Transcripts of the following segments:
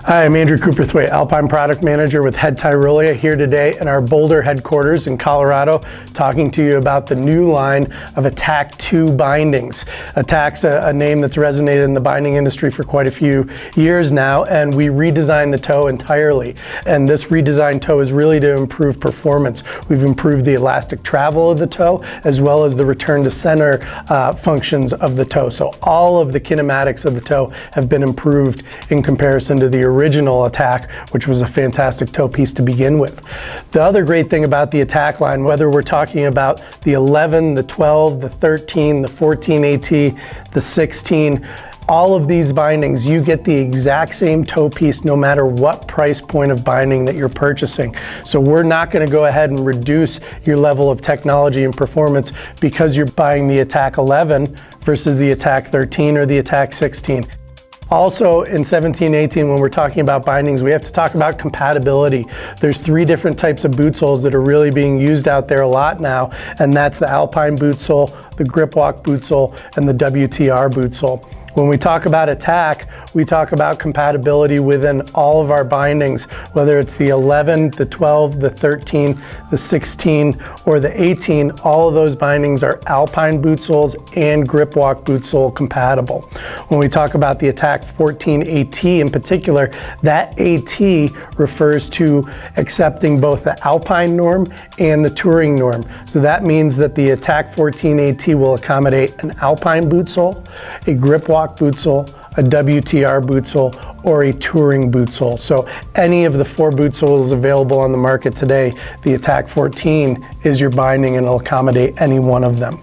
Hi, I'm Andrew Cooperthwaite, Alpine Product Manager with Head Tyrolia, here today in our Boulder headquarters in Colorado, talking to you about the new line of Attack 2 bindings. Attack's a name that's resonated in the binding industry for quite a few years now, and we redesigned the toe entirely. And this redesigned toe is really to improve performance. We've improved the elastic travel of the toe, as well as the return to center functions of the toe. So all of the kinematics of the toe have been improved in comparison to the original Attack, which was a fantastic toe piece to begin with. The other great thing about the Attack line, whether we're talking about the 11, the 12, the 13, the 14 AT, the 16, all of these bindings, you get the exact same toe piece no matter what price point of binding that you're purchasing. So we're not going to go ahead and reduce your level of technology and performance because you're buying the Attack 11 versus the Attack 13 or the Attack 16. Also in 17-18, when we're talking about bindings, we have to talk about compatibility. There's three different types of boot soles that are really being used out there a lot now, and that's the Alpine boot sole, the Grip Walk boot sole, and the WTR boot sole. When we talk about Attack, we talk about compatibility within all of our bindings, whether it's the 11, the 12, the 13, the 16, or the 18, all of those bindings are Alpine boot soles and Grip Walk boot sole compatible. When we talk about the Attack 14 AT in particular, that AT refers to accepting both the Alpine norm and the Touring norm. So that means that the Attack 14 AT will accommodate an Alpine boot sole, a Grip Walk boot sole, a WTR boot sole, or a Touring boot sole. So any of the four boot soles available on the market today, the Attack 14 is your binding and it'll accommodate any one of them.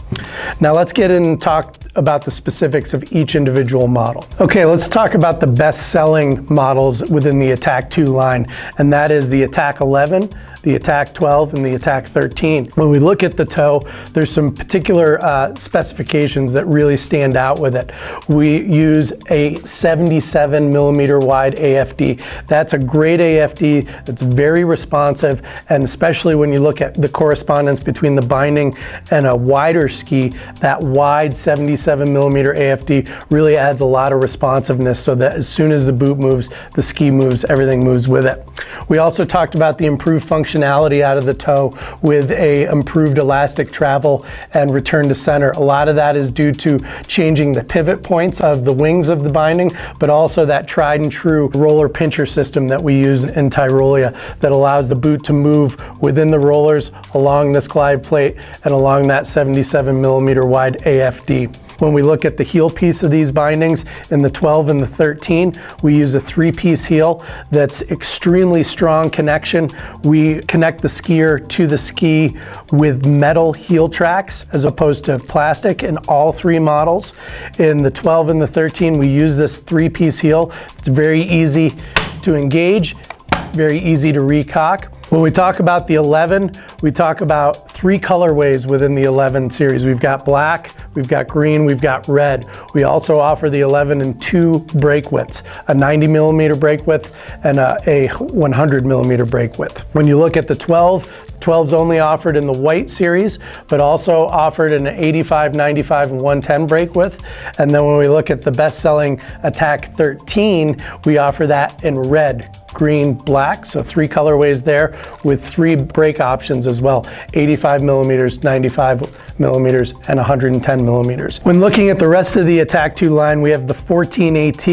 Now let's get in and talk about the specifics of each individual model. Okay, let's talk about the best-selling models within the Attack 2 line, and that is the Attack 11, the Attack 12, and the Attack 13. When we look at the toe, there's some particular specifications that really stand out with it. We use a 77 millimeter wide AFD. That's a great AFD that's very responsive, and especially when you look at the correspondence between the binding and a wider ski, that wide 77 millimeter AFD really adds a lot of responsiveness so that as soon as the boot moves, the ski moves, everything moves with it. We also talked about the improved functionality out of the toe with a improved elastic travel and return to center. A lot of that is due to changing the pivot points of the wings of the binding, but also that tried and true roller pincher system that we use in Tyrolia that allows the boot to move within the rollers along this glide plate and along that 77 millimeter wide AFD. When we look at the heel piece of these bindings, in the 12 and the 13, we use a three-piece heel that's extremely strong connection. We connect the skier to the ski with metal heel tracks as opposed to plastic in all three models. In the 12 and the 13, we use this three-piece heel. It's very easy to engage, very easy to recock. When we talk about the 11, we talk about three colorways within the 11 series. We've got black, we've got green, we've got red. We also offer the 11 in two brake widths, a 90 millimeter brake width and a 100 millimeter brake width. When you look at the 12's only offered in the white series, but also offered in an 85, 95, and 110 brake width. And then when we look at the best-selling Attack 13, we offer that in red, green, black, so three colorways there with three brake options as well, 85 millimeters, 95 millimeters, and 110 millimeters. When looking at the rest of the Attack 2 line, we have the 14 AT,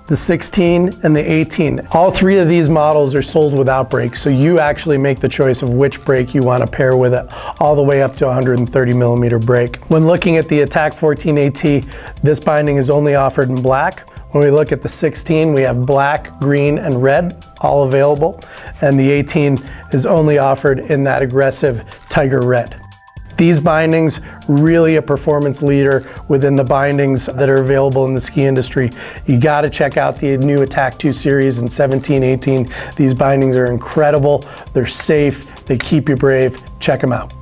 the 16, and the 18. All three of these models are sold without brakes, so you actually make the choice of which brake you want to pair with it, all the way up to 130 millimeter brake. When looking at the Attack 14 AT, this binding is only offered in black. When we look at the 16, we have black, green, and red, all available. And the 18 is only offered in that aggressive tiger red. These bindings, really a performance leader within the bindings that are available in the ski industry. You got to check out the new Attack 2 series in 17-18. These bindings are incredible, they're safe, they keep you brave. Check them out.